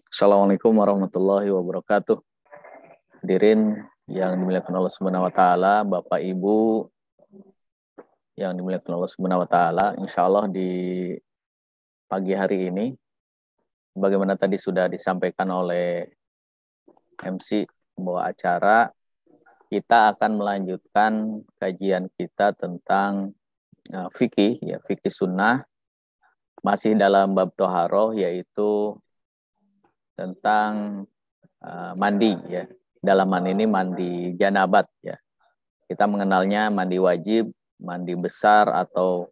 Assalamualaikum warahmatullahi wabarakatuh. Hadirin yang dimuliakan Allah Subhanahu wa taala, Bapak Ibu yang dimuliakan Allah Subhanahu wa taala, insyaallah di pagi hari ini bagaimana tadi sudah disampaikan oleh MC pembawa acara, kita akan melanjutkan kajian kita tentang fikih, ya, fikih sunnah, masih dalam bab toharoh, yaitu tentang mandi, ya. Dalam hal ini mandi janabat, ya. Kita mengenalnya mandi wajib, mandi besar, atau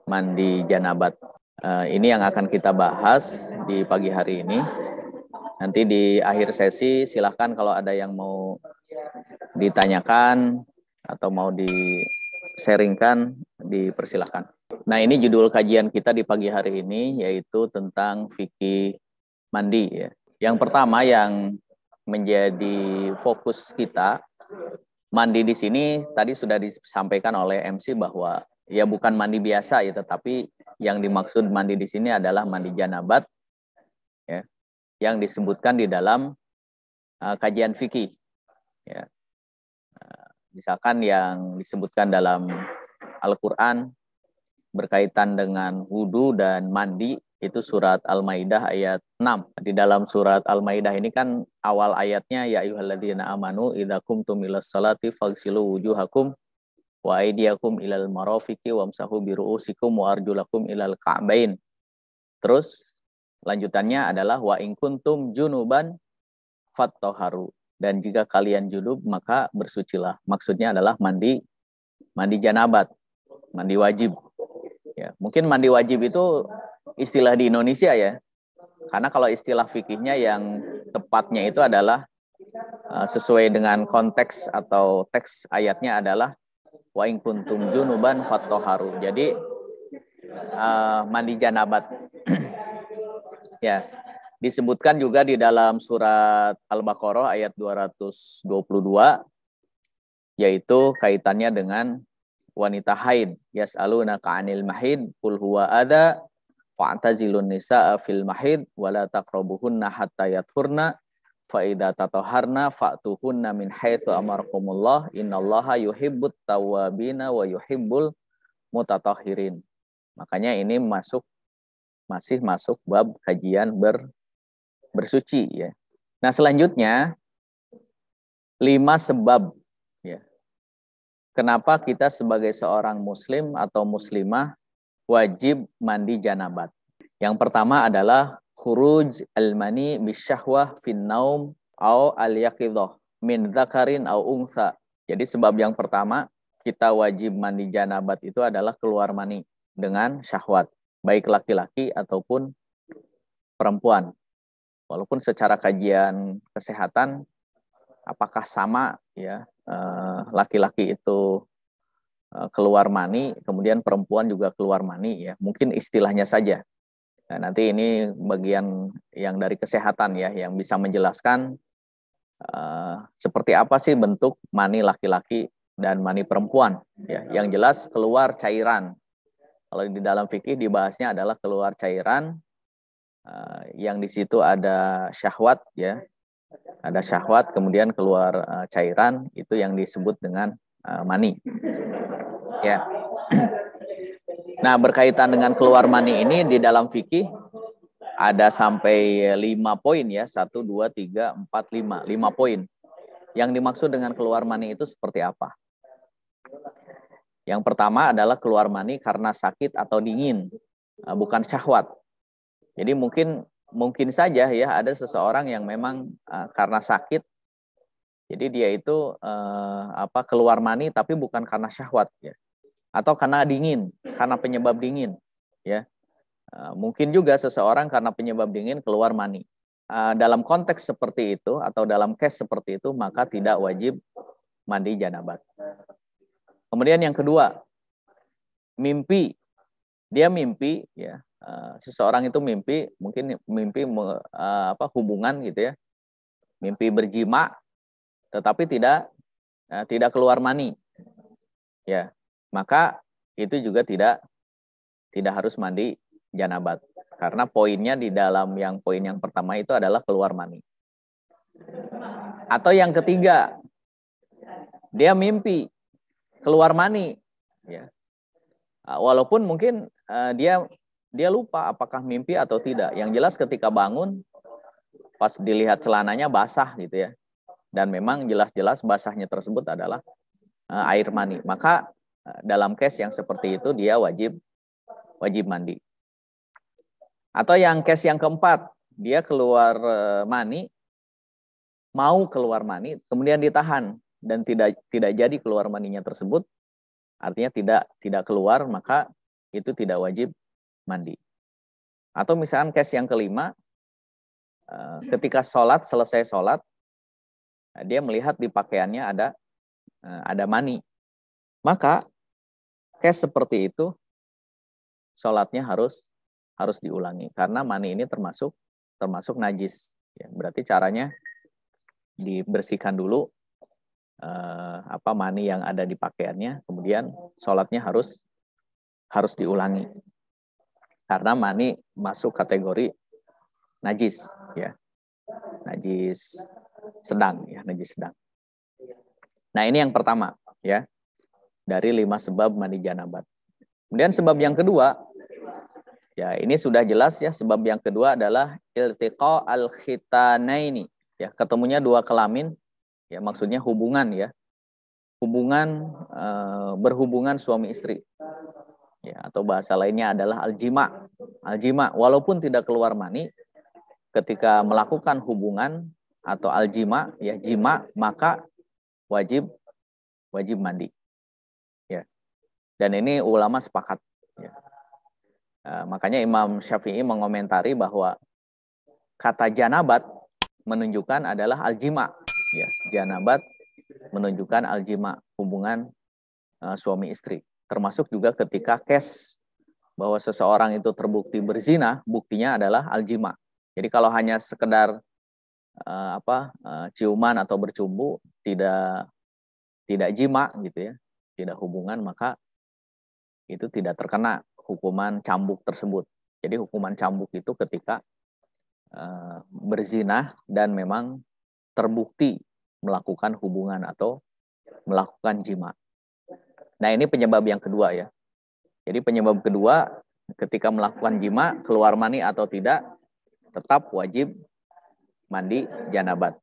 mandi janabat. Ini yang akan kita bahas di pagi hari ini. Nanti di akhir sesi silahkan kalau ada yang mau ditanyakan atau mau di-sharingkan, dipersilahkan. Nah, ini judul kajian kita di pagi hari ini, yaitu tentang fikih mandi, ya. Yang pertama yang menjadi fokus kita, mandi di sini tadi sudah disampaikan oleh MC bahwa ya bukan mandi biasa, ya, tetapi yang dimaksud mandi di sini adalah mandi janabat, ya, yang disebutkan di dalam kajian fikih, ya. Misalkan yang disebutkan dalam Al-Quran berkaitan dengan wudu dan mandi, itu surat Al-Maidah ayat 6. Di dalam surat Al-Maidah ini kan awal ayatnya, ya ayyuhalladzina amanu idza qumtum ilas salati faghsilu wujuhakum wa aydiyakum ilal marafiqi wamsahu biru'usikum wa arjulakum ilal ka'bain. Terus lanjutannya adalah wa in kuntum junuban fattahharu, dan jika kalian junub maka bersucilah. Maksudnya adalah mandi janabat, mandi wajib. Ya, mungkin mandi wajib itu istilah di Indonesia, ya. Karena kalau istilah fikihnya yang tepatnya itu adalah sesuai dengan konteks atau teks ayatnya adalah wa in kuntum junuban fattahharu. Jadi mandi janabat. Ya, disebutkan juga di dalam surat Al-Baqarah ayat 222, yaitu kaitannya dengan wanita haid. Yas'alunaka 'anil mahid qul huwa adza fa'tazilun nisaa fil mahid wala taqrabuhunna hatta yathurna fa idza tatahharna fa'tuhunna min haitsu amarakumullah innallaha yuhibbut tawwabina wa yuhibbul mutatahhirin. Makanya ini masih masuk bab kajian bersuci, ya. Nah, selanjutnya 5 sebab, ya, kenapa kita sebagai seorang muslim atau muslimah wajib mandi janabat. Yang pertama adalah khuruj al-mani bisyahwah fin naum au al-yaqidhah min dzakarin au untha. Jadi sebab yang pertama kita wajib mandi janabat itu adalah keluar mani dengan syahwat, baik laki-laki ataupun perempuan. Walaupun secara kajian kesehatan apakah sama, ya, laki-laki itu keluar mani, kemudian perempuan juga keluar mani, ya. Mungkin istilahnya saja. Nah, nanti ini bagian yang dari kesehatan, ya, yang bisa menjelaskan seperti apa sih bentuk mani laki-laki dan mani perempuan, ya. Yang jelas keluar cairan. Kalau di dalam fikih dibahasnya adalah keluar cairan, yang di situ ada syahwat, ya. Ada syahwat, kemudian keluar cairan, itu yang disebut dengan mani. Ya. Nah, berkaitan dengan keluar mani ini di dalam fikih ada sampai 5 poin, ya. 1, 2, 3, 4, 5. 5 poin. Yang dimaksud dengan keluar mani itu seperti apa? Yang pertama adalah keluar mani karena sakit atau dingin, bukan syahwat. Jadi mungkin saja, ya, ada seseorang yang memang karena sakit, jadi dia itu keluar mani tapi bukan karena syahwat, ya. Atau karena dingin, karena penyebab dingin, ya. Mungkin juga seseorang karena penyebab dingin keluar mani. Dalam konteks seperti itu atau dalam case seperti itu maka tidak wajib mandi janabat. Kemudian yang kedua, mimpi. Dia mimpi, ya. Seseorang itu mimpi, mungkin mimpi hubungan, gitu, ya. Mimpi berjima tetapi tidak keluar mani, ya. Maka itu juga tidak harus mandi janabat. Karena poinnya di dalam poin yang pertama itu adalah keluar mani. Atau yang ketiga, dia mimpi keluar mani, ya. Walaupun mungkin dia lupa apakah mimpi atau tidak. Yang jelas ketika bangun, pas dilihat celananya basah gitu ya. Dan memang jelas-jelas basahnya tersebut adalah air mani. Maka dalam case yang seperti itu dia wajib mandi. Atau yang case yang keempat, dia keluar mani, mau keluar mani, kemudian ditahan dan tidak jadi keluar maninya tersebut, artinya tidak keluar, maka itu tidak wajib mandi. Atau misalkan case yang kelima, ketika selesai sholat, dia melihat di pakaiannya ada mani, maka case seperti itu sholatnya harus diulangi karena mani ini termasuk najis. Ya, berarti caranya dibersihkan dulu mani yang ada di pakaiannya, kemudian sholatnya harus diulangi karena mani masuk kategori najis, ya, najis sedang, ya, najis sedang. Nah, ini yang pertama, ya, dari 5 sebab mandi janabat. Kemudian sebab yang kedua, ya, ini sudah jelas ya, sebab yang kedua adalah iltiqa al-khitanaini, ya, ketemunya dua kelamin, ya, maksudnya hubungan, ya. Berhubungan suami istri. Ya, atau bahasa lainnya adalah aljima. Aljima walaupun tidak keluar mani, ketika melakukan hubungan atau aljima, ya, jima, maka wajib mandi. Ya. Dan ini ulama sepakat, ya. Makanya Imam Syafi'i mengomentari bahwa kata janabat menunjukkan adalah aljima, ya, janabat menunjukkan aljima, hubungan suami istri. Termasuk juga ketika case bahwa seseorang itu terbukti berzina, buktinya adalah aljima. Jadi kalau hanya sekedar ciuman atau bercumbu, tidak jima gitu ya, tidak hubungan, maka itu tidak terkena hukuman cambuk tersebut. Jadi hukuman cambuk itu ketika berzina dan memang terbukti melakukan hubungan atau melakukan jima. Nah, ini penyebab yang kedua, ya. Jadi penyebab kedua, ketika melakukan jima, keluar mani atau tidak, tetap wajib mandi janabat.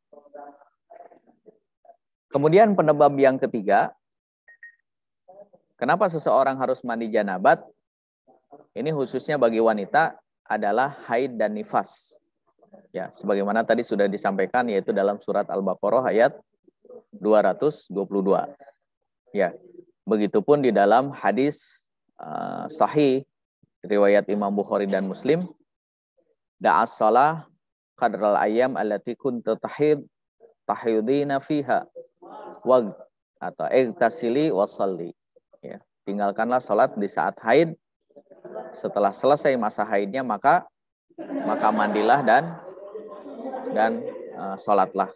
Kemudian penyebab yang ketiga, kenapa seseorang harus mandi janabat? Ini khususnya bagi wanita adalah haid dan nifas. Ya, sebagaimana tadi sudah disampaikan, yaitu dalam surat Al-Baqarah ayat 222. Ya, begitupun di dalam hadis sahih riwayat Imam Bukhari dan Muslim, da'as salah qadral ayyam allati kunta tahidina fiha wag atau igtasili wasalli. Ya, tinggalkanlah salat di saat haid, setelah selesai masa haidnya maka mandilah dan salatlah.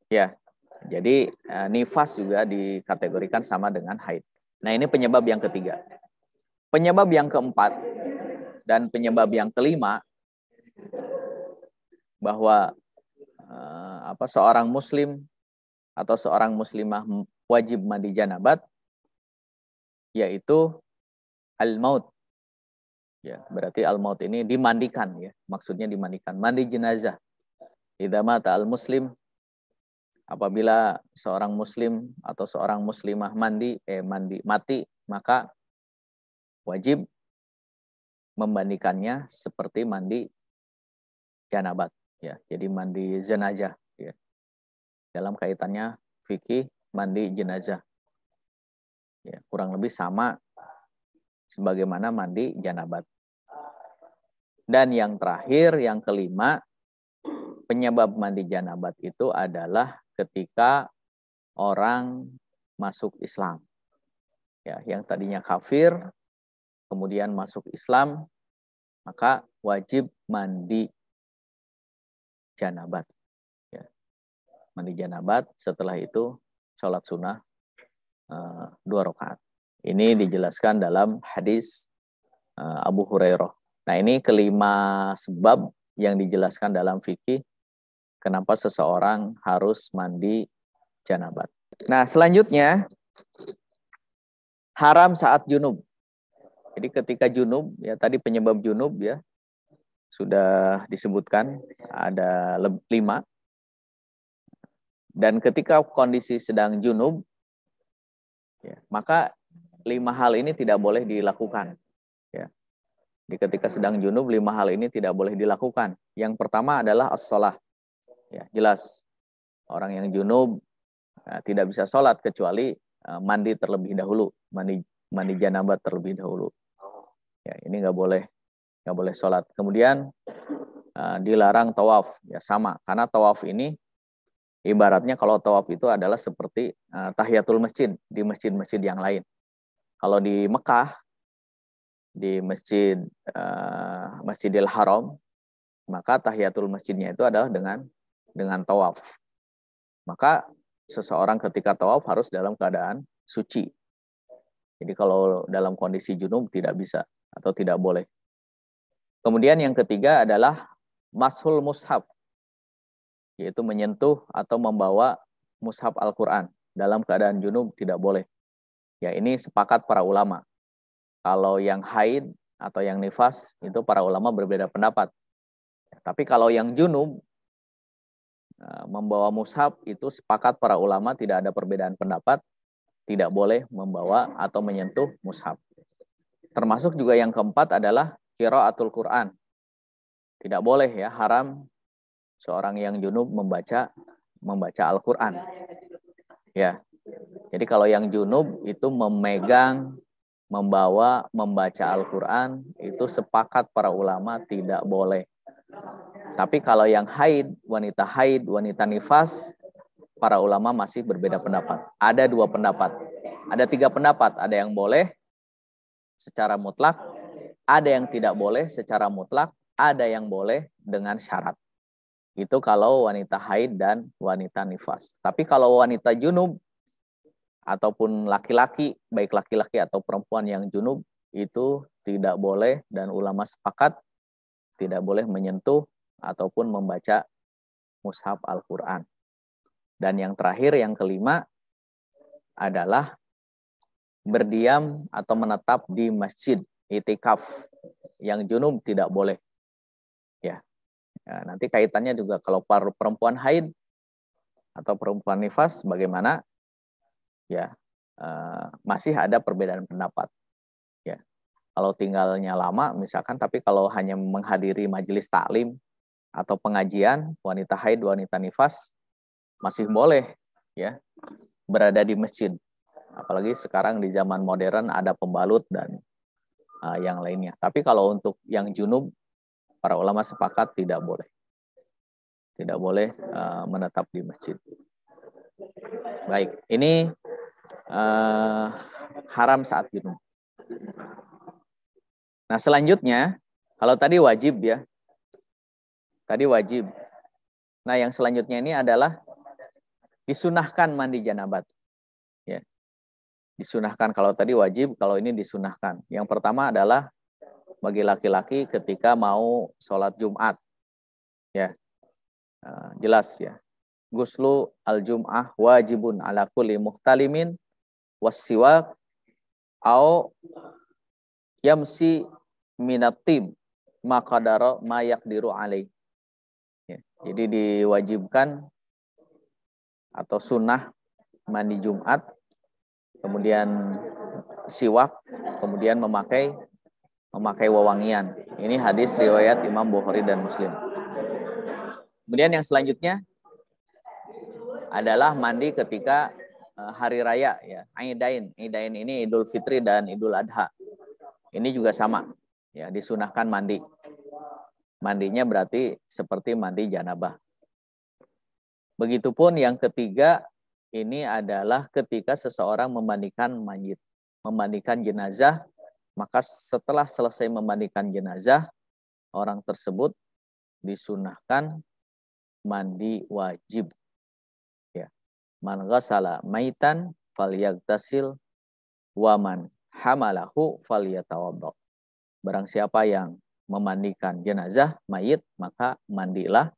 Ya. Jadi nifas juga dikategorikan sama dengan haid. Nah, ini penyebab yang ketiga. Penyebab yang keempat dan penyebab yang kelima, bahwa seorang muslim atau seorang muslimah wajib mandi janabat, yaitu al-maut. Ya, berarti al-maut ini dimandikan, ya. Maksudnya dimandikan, mandi jenazah. Idza mata al-muslim, apabila seorang muslim atau seorang muslimah mati, maka wajib memandikannya seperti mandi janabat, ya. Jadi mandi jenazah, ya. Dalam kaitannya fikih mandi jenazah, ya, kurang lebih sama sebagaimana mandi janabat. Dan yang terakhir, yang kelima, penyebab mandi janabat itu adalah ketika orang masuk Islam. Ya, yang tadinya kafir kemudian masuk Islam, maka wajib mandi janabat. Ya. Mandi janabat, setelah itu sholat sunnah 2 rakaat. Ini dijelaskan dalam hadis Abu Hurairah Nah, ini kelima sebab yang dijelaskan dalam fikih kenapa seseorang harus mandi janabat. Nah, selanjutnya haram saat junub. Jadi ketika junub, ya tadi penyebab junub ya sudah disebutkan ada 5. Dan ketika kondisi sedang junub, ya, maka 5 hal ini tidak boleh dilakukan. Ya. Di ketika sedang junub, 5 hal ini tidak boleh dilakukan. Yang pertama adalah as-shalah. Ya, jelas orang yang junub tidak bisa sholat kecuali mandi terlebih dahulu, mandi janabat terlebih dahulu. Ya, ini nggak boleh sholat. Kemudian dilarang tawaf, ya sama, karena tawaf ini ibaratnya kalau tawaf itu adalah seperti tahiyatul masjid di masjid-masjid yang lain. Kalau di Mekah, di Masjidil Haram, maka tahiyatul masjidnya itu adalah dengan tawaf. Maka seseorang ketika tawaf harus dalam keadaan suci. Jadi kalau dalam kondisi junub tidak bisa atau tidak boleh. Kemudian yang ketiga adalah mashul mushaf, yaitu menyentuh atau membawa mushaf Al-Quran. Dalam keadaan junub tidak boleh. Ya, ini sepakat para ulama. Kalau yang haid atau yang nifas, itu para ulama berbeda pendapat. Tapi kalau yang junub, membawa mushaf, itu sepakat para ulama tidak ada perbedaan pendapat, tidak boleh membawa atau menyentuh mushaf. Termasuk juga yang keempat adalah qiraatul Quran. Tidak boleh ya, haram seorang yang junub membaca Al-Quran. Ya. Jadi kalau yang junub itu memegang, membawa, membaca Al-Quran, itu sepakat para ulama tidak boleh. Tapi kalau yang haid, wanita nifas, para ulama masih berbeda pendapat. Ada 2 pendapat. Ada 3 pendapat. Ada yang boleh secara mutlak, ada yang tidak boleh secara mutlak, ada yang boleh dengan syarat. Itu kalau wanita haid dan wanita nifas. Tapi kalau wanita junub ataupun laki-laki, baik laki-laki atau perempuan yang junub, itu tidak boleh dan ulama sepakat tidak boleh menyentuh ataupun membaca mushaf Al-Quran. Dan yang terakhir, yang kelima adalah berdiam atau menetap di masjid, itikaf. Yang junub tidak boleh. Ya. Nanti kaitannya juga kalau perempuan haid atau perempuan nifas bagaimana? Ya, masih ada perbedaan pendapat. Ya. Kalau tinggalnya lama misalkan, tapi kalau hanya menghadiri majelis taklim atau pengajian, wanita haid, wanita nifas masih boleh ya berada di masjid. Apalagi sekarang di zaman modern ada pembalut dan yang lainnya. Tapi kalau untuk yang junub, para ulama sepakat tidak boleh. Tidak boleh menetap di masjid. Baik, ini haram saat junub. Nah, selanjutnya, kalau tadi wajib ya. Tadi wajib. Nah, yang selanjutnya ini adalah disunahkan mandi janabat. Ya. Disunahkan, kalau tadi wajib, kalau ini disunahkan. Yang pertama adalah bagi laki-laki ketika mau sholat Jumat. Ya. Jelas ya. Guslu al-jum'ah wajibun ala kulli muhtalimin wassiwak au yamsi minatim maqadara ma yaqdiru alaih. Ya, jadi diwajibkan atau sunnah mandi Jumat, kemudian siwak, kemudian memakai wewangian. Ini hadis riwayat Imam Bukhari dan Muslim. Kemudian yang selanjutnya adalah mandi ketika hari raya ya, Aidain. Aidain ini Idul Fitri dan Idul Adha. Ini juga sama ya, disunahkan mandi. Mandinya berarti seperti mandi janabah. Begitupun yang ketiga, ini adalah ketika seseorang memandikan mayit, memandikan jenazah, maka setelah selesai memandikan jenazah, orang tersebut disunahkan mandi wajib. Ya. Man ghassala maitan falyagtasil wa man hamalahu falyatawadda. Barang siapa yang memandikan jenazah mayit, maka mandilah,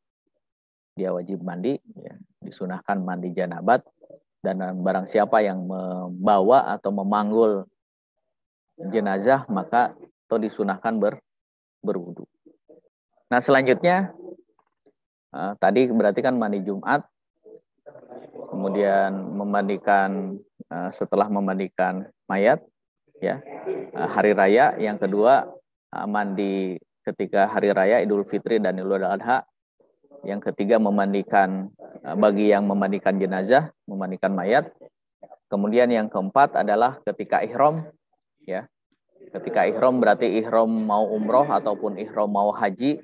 dia wajib mandi, ya. Disunahkan mandi janabat, dan barang siapa yang membawa atau memanggul jenazah maka atau disunahkan berwudu. Nah selanjutnya tadi berarti kan mandi Jumat, kemudian memandikan setelah memandikan mayat, ya, hari raya. Yang kedua mandi ketika hari raya Idul Fitri dan Idul Adha. Yang ketiga memandikan bagi yang memandikan jenazah, memandikan mayat. Kemudian yang keempat adalah ketika ihram, ya. Ketika ihram berarti ihram mau umroh ataupun ihram mau haji,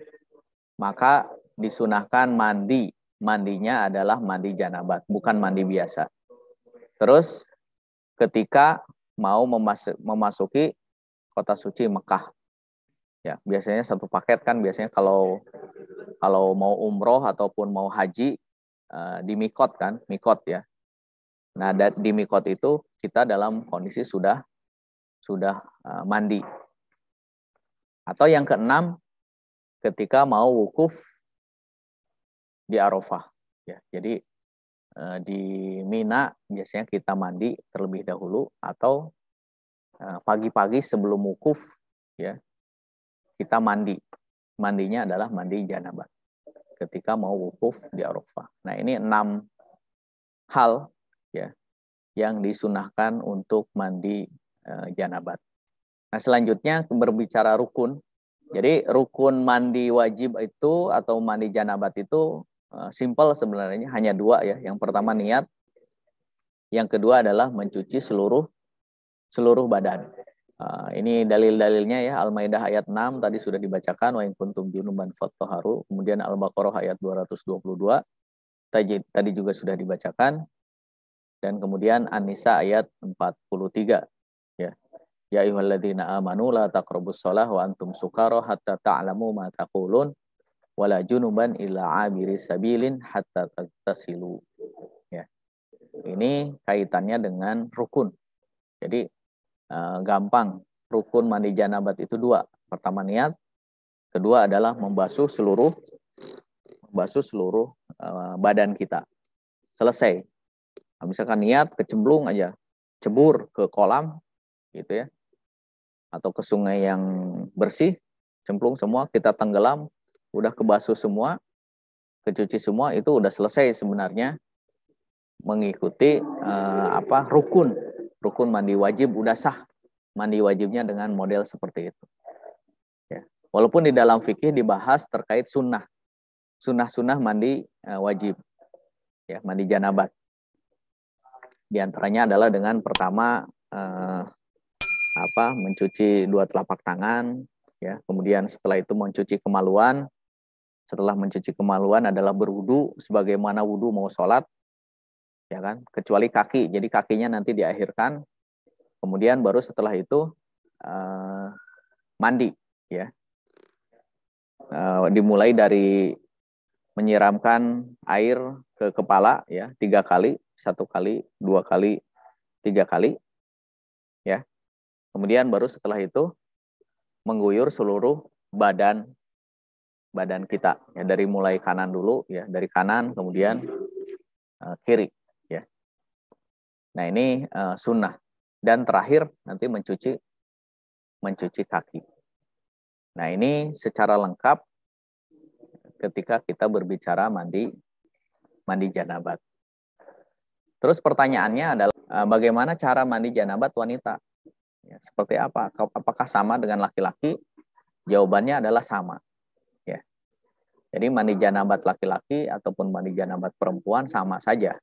maka disunahkan mandi. Mandinya adalah mandi janabat, bukan mandi biasa. Terus ketika mau memasuki kota suci Mekah, ya biasanya satu paket kan, biasanya kalau mau umroh ataupun mau haji di mikot kan, mikot ya. Nah di mikot itu kita dalam kondisi sudah mandi. Atau yang keenam, ketika mau wukuf di Arafah, ya. Jadi di Mina biasanya kita mandi terlebih dahulu, atau pagi-pagi sebelum wukuf, ya, kita mandi. Mandinya adalah mandi janabat ketika mau wukuf di Arafah. Nah ini 6 hal, ya, yang disunahkan untuk mandi janabat. Nah selanjutnya berbicara rukun. Jadi rukun mandi wajib itu atau mandi janabat itu simple sebenarnya, hanya 2 ya. Yang pertama niat, yang kedua adalah mencuci seluruh badan. Ini dalil-dalilnya ya, Al-Maidah ayat 6 tadi sudah dibacakan, wa in kuntum junuban fattahharu. Kemudian Al-Baqarah ayat 222 tadi juga sudah dibacakan, dan kemudian An-Nisa ayat 43, ya. Ya ayyuhalladzina amanu la taqrabus shalah wa antum sukara hatta ta'lamu ma taqulun wala junuban illa abiri sabilin hatta tattasilu, ya. Ini kaitannya dengan rukun. Jadi gampang, rukun mandi janabat itu 2. Pertama niat, kedua adalah membasuh seluruh badan kita. Selesai. Nah, misalkan niat kecemplung aja, cebur ke kolam gitu ya, atau ke sungai yang bersih, cemplung semua, kita tenggelam, udah kebasuh semua, kecuci semua, itu udah selesai sebenarnya mengikuti rukun mandi wajib, udah sah mandi wajibnya dengan model seperti itu, ya. Walaupun di dalam fikih dibahas terkait sunnah mandi wajib, ya, mandi janabat. Di antaranya adalah dengan pertama mencuci 2 telapak tangan, ya. Kemudian setelah itu mencuci kemaluan. Setelah mencuci kemaluan adalah berwudu sebagaimana wudu mau sholat, ya kan, kecuali kaki. Jadi kakinya nanti diakhirkan. Kemudian baru setelah itu mandi, ya. Dimulai dari menyiramkan air ke kepala, ya, 3 kali, 1 kali, 2 kali, 3 kali, ya. Kemudian baru setelah itu mengguyur seluruh badan kita, ya, dari mulai kanan dulu, ya, dari kanan kemudian kiri, ya. Nah ini sunnah. Dan terakhir nanti mencuci kaki. Nah ini secara lengkap ketika kita berbicara mandi janabat. Terus pertanyaannya adalah bagaimana cara mandi janabat wanita? Ya, seperti apa? Apakah sama dengan laki-laki? Jawabannya adalah sama, ya. Jadi mandi janabat laki-laki ataupun mandi janabat perempuan sama saja.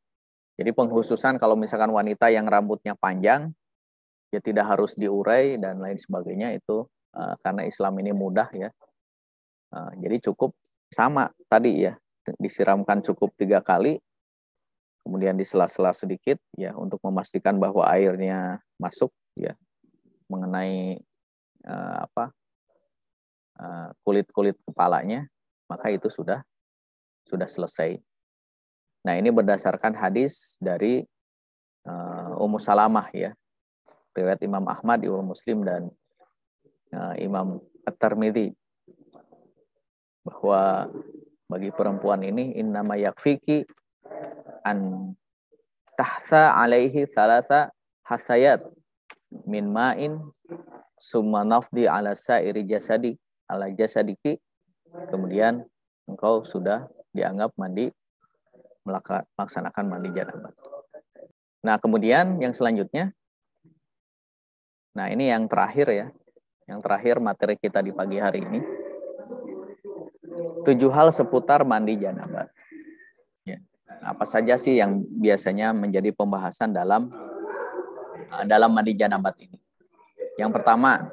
Jadi penghususan kalau misalkan wanita yang rambutnya panjang, ya tidak harus diurai dan lain sebagainya, itu karena Islam ini mudah, ya. Jadi cukup sama tadi, ya, disiramkan cukup 3 kali, kemudian disela-sela sedikit, ya, untuk memastikan bahwa airnya masuk, ya, mengenai kulit kepalanya, maka itu sudah selesai. Nah ini berdasarkan hadis dari Ummu Salamah, ya, riwayat Imam Ahmad, Imam Muslim, dan Imam At-Tirmidzi, bahwa bagi perempuan ini innama yakfiki an tahsa alaihi salasa hasayat min ma'in summa nafdi ala sa'iri jasadi ala jasadiki, kemudian engkau sudah dianggap melaksanakan mandi janabat. Nah, kemudian yang selanjutnya, nah ini yang terakhir ya, yang terakhir materi kita di pagi hari ini, 7 hal seputar mandi janabat. Ya. Apa saja sih yang biasanya menjadi pembahasan dalam mandi janabat ini? Yang pertama,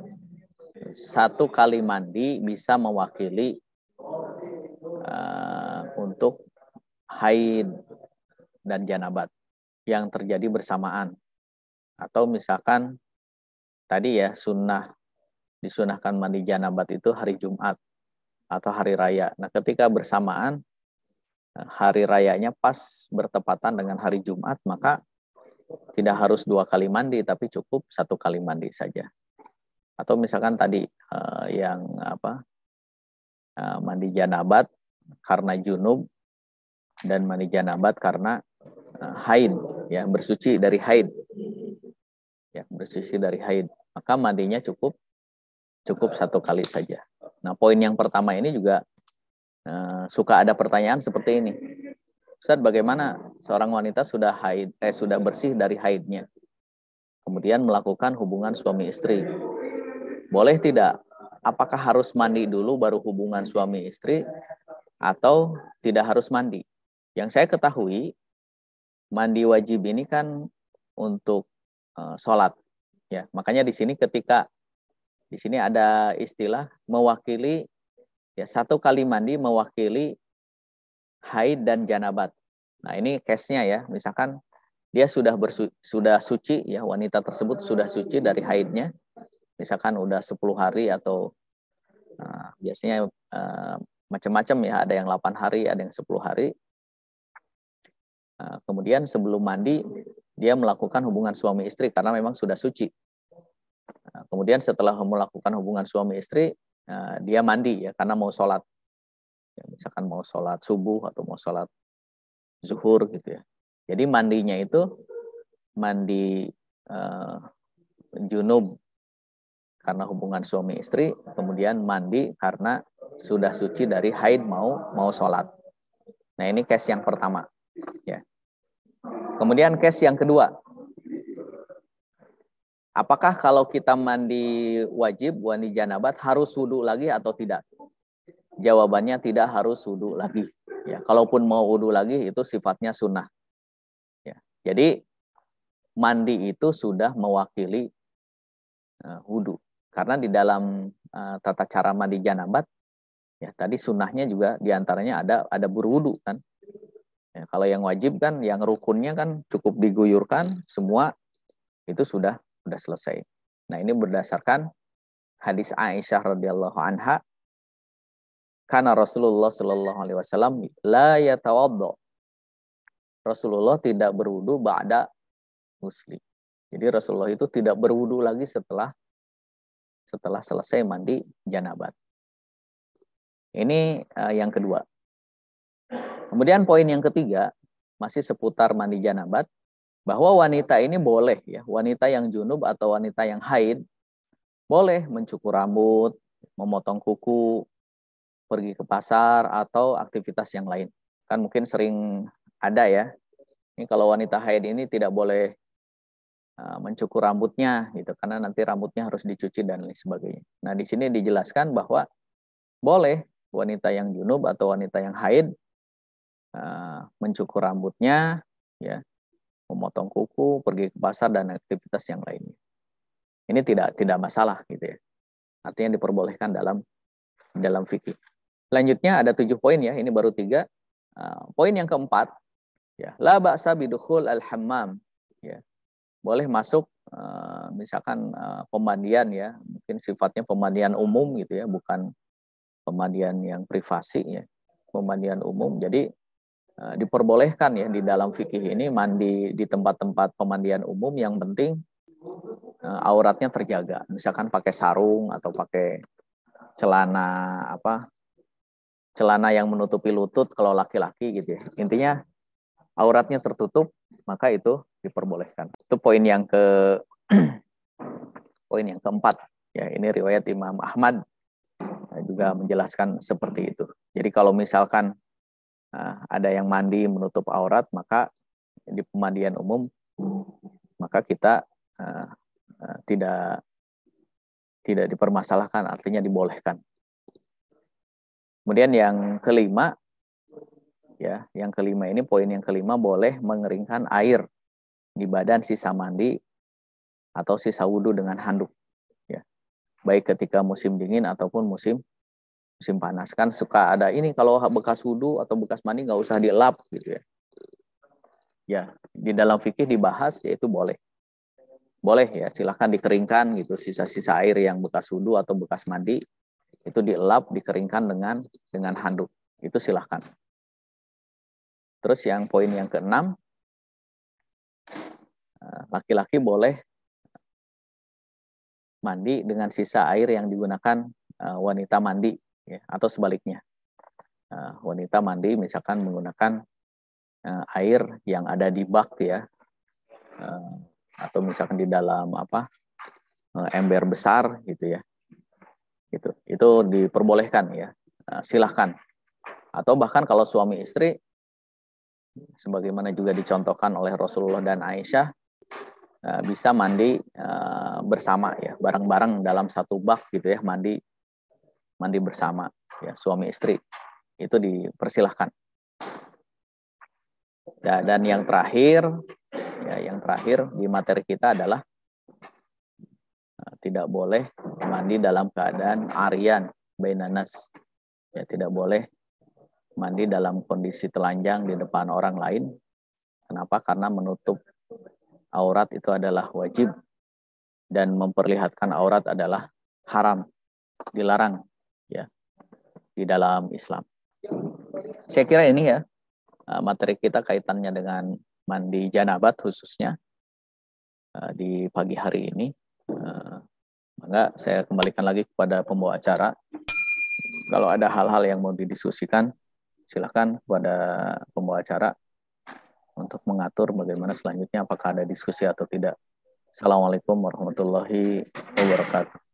1 kali mandi bisa mewakili untuk haid dan janabat yang terjadi bersamaan. Atau misalkan tadi ya disunahkan mandi janabat itu hari Jumat atau hari raya. Nah, ketika bersamaan hari rayanya pas bertepatan dengan hari Jumat, maka tidak harus 2 kali mandi, tapi cukup 1 kali mandi saja. Atau misalkan tadi mandi janabat karena junub dan mandi janabat karena haid, ya, bersuci dari haid. Ya, bersuci dari haid. Maka mandinya cukup 1 kali saja. Nah, poin yang pertama ini juga suka ada pertanyaan seperti ini. Ustaz, bagaimana seorang wanita sudah bersih dari haidnya, kemudian melakukan hubungan suami istri? Boleh tidak? Apakah harus mandi dulu baru hubungan suami istri atau tidak harus mandi? Yang saya ketahui, mandi wajib ini kan untuk sholat. Ya, makanya di sini ada istilah mewakili, ya, 1 kali mandi mewakili haid dan janabat. Nah, ini case-nya ya, misalkan dia sudah suci, ya, wanita tersebut sudah suci dari haidnya, misalkan udah 10 hari atau biasanya macam-macam ya, ada yang 8 hari, ada yang 10 hari. Kemudian sebelum mandi dia melakukan hubungan suami istri karena memang sudah suci. Kemudian setelah melakukan hubungan suami istri, dia mandi ya karena mau sholat. Ya, misalkan mau sholat subuh atau mau sholat zuhur gitu ya. Jadi mandinya itu mandi junub karena hubungan suami istri, kemudian mandi karena sudah suci dari haid mau sholat. Nah, ini case yang pertama. Ya. Kemudian case yang kedua, apakah kalau kita mandi wajib, mandi janabat, harus wudu lagi atau tidak? Jawabannya tidak harus wudu lagi. Ya, kalaupun mau wudu lagi itu sifatnya sunnah. Ya, jadi mandi itu sudah mewakili wudu. Karena di dalam tata cara mandi janabat, ya tadi sunnahnya juga diantaranya ada berwudu kan. Ya, kalau yang wajib kan, yang rukunnya kan cukup diguyurkan semua itu sudah selesai. Nah, ini berdasarkan hadis Aisyah radhiyallahu anha, karena Rasulullah Shallallahu alaihi wasallam la yatawaddo. Rasulullah tidak berwudu ba'da ghusli. Jadi Rasulullah itu tidak berwudu lagi setelah selesai mandi janabat. Ini yang kedua. Kemudian poin yang ketiga, masih seputar mandi janabat, bahwa wanita ini boleh ya, wanita yang junub atau wanita yang haid boleh mencukur rambut, memotong kuku, pergi ke pasar atau aktivitas yang lain. Kan mungkin sering ada ya. Ini kalau wanita haid ini tidak boleh mencukur rambutnya gitu karena nanti rambutnya harus dicuci dan lain sebagainya. Nah, di sini dijelaskan bahwa boleh wanita yang junub atau wanita yang haid mencukur rambutnya, ya, memotong kuku, pergi ke pasar dan aktivitas yang lainnya. Ini tidak masalah gitu ya. Artinya diperbolehkan dalam fikih. Selanjutnya ada 7 poin ya, ini baru 3. Poin yang keempat, ya, la ba'sa bidukhul al-hammam, ya. Boleh masuk misalkan pemandian ya, mungkin sifatnya pemandian umum gitu ya, bukan pemandian yang privasi ya, pemandian umum. Jadi diperbolehkan ya di dalam fikih ini mandi di tempat-tempat pemandian umum, yang penting auratnya terjaga. Misalkan pakai sarung atau pakai celana celana yang menutupi lutut kalau laki-laki gitu ya. Intinya auratnya tertutup, maka itu diperbolehkan. Itu poin yang keempat. Ya, ini riwayat Imam Ahmad juga menjelaskan seperti itu. Jadi kalau misalkan ada yang mandi menutup aurat, maka di pemandian umum maka kita tidak dipermasalahkan, artinya dibolehkan. Kemudian yang kelima, ya, yang kelima ini poin yang kelima, boleh mengeringkan air di badan sisa mandi atau sisa wudhu dengan handuk. Ya, baik ketika musim dingin ataupun musim panas. Kan suka ada ini kalau bekas wudhu atau bekas mandi nggak usah dilap gitu ya. Ya, di dalam fikih dibahas yaitu boleh. Boleh ya, silahkan dikeringkan gitu sisa-sisa air yang bekas wudhu atau bekas mandi itu dielap, dikeringkan dengan handuk. Itu silahkan. Terus yang poin yang keenam, laki-laki boleh mandi dengan sisa air yang digunakan wanita mandi, ya, atau sebaliknya. Wanita mandi misalkan menggunakan air yang ada di bak ya, atau misalkan di dalam ember besar gitu ya. Itu diperbolehkan ya, silahkan. Atau bahkan kalau suami istri, sebagaimana juga dicontohkan oleh Rasulullah dan Aisyah, bisa mandi bersama ya, bareng-bareng dalam satu bak gitu ya, mandi bersama ya, suami istri, itu dipersilahkan. Dan yang terakhir di materi kita adalah tidak boleh mandi dalam keadaan aryan bainanas. Ya, tidak boleh mandi dalam kondisi telanjang di depan orang lain. Kenapa? Karena menutup aurat itu adalah wajib dan memperlihatkan aurat adalah haram, dilarang ya di dalam Islam. Saya kira ini ya materi kita kaitannya dengan mandi janabat khususnya di pagi hari ini. Maka saya kembalikan lagi kepada pembawa acara. Kalau ada hal-hal yang mau didiskusikan, silakan kepada pembawa acara untuk mengatur bagaimana selanjutnya, apakah ada diskusi atau tidak. Assalamualaikum warahmatullahi wabarakatuh.